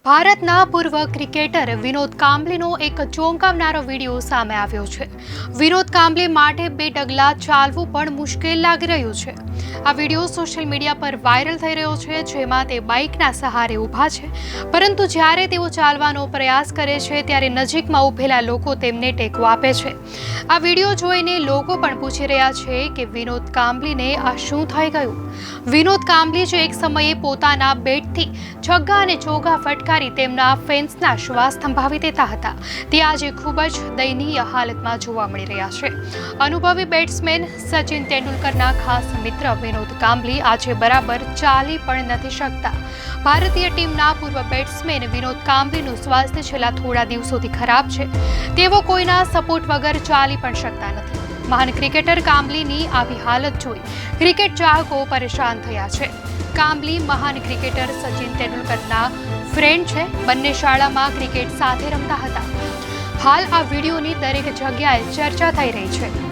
ભારતના પૂર્વ ક્રિકેટર વિનોદ કાંબલીનો એક ચોંકાવનારો વિડીયો સામે આવ્યો છે. વિનોદ કાંબલી માટે 2 ડગલા ચાલવું પણ મુશ્કેલ લાગી રહ્યું છે. આ વિડીયો સોશિયલ મીડિયા પર વાયરલ થઈ રહ્યો છે, જેમાં તે બાઇકના સહારે ઊભા છે, પરંતુ જ્યારે તેઓ ચાલવાનો પ્રયાસ કરે છે ત્યારે નજીકમાં ઊભેલા લોકો તેમને ટેકો આપે છે. આ વિડીયો જોઈને લોકો પણ પૂછી રહ્યા છે કે વિનોદ કાંબલીને આ શું થઈ ગયું. વિનોદ કાંબલી જે એક સમયે પોતાના બેટથી છગ્ગા અને ચોગ્ગા ફટકારી તેમના ફેન્સના શ્વાસ થંભાવી દેતા હતા, તે આજે ખૂબ જ દયનીય હાલતમાં જોવા મળી રહ્યા છે. અનુભવી બેટ્સમેન સચિન તેંડુલકરના ખાસ મિત્ર વિનોદ કાંબલી આજે બરાબર ચાલી પણ નથી શકતા. ભારતીય ટીમના પૂર્વ બેટ્સમેન વિનોદ કાંબલીનું સ્વાસ્થ્ય છેલ્લા થોડા દિવસોથી ખરાબ છે. તેઓ કોઈના સપોર્ટ વગર ચાલી પણ શકતા નથી. મહાન ક્રિકેટર કાંબલીની આવી હાલત જોઈ ક્રિકેટ ચાહકો પરેશાન થયા છે. કાંબલી મહાન ક્રિકેટર સચિન તેંડુલકરના ફ્રેન્ડ છે. બંને શાળામાં ક્રિકેટ સાથે રમતા હતા. હાલ આ વિડીયોની દરેક જગ્યાએ ચર્ચા થઈ રહી છે.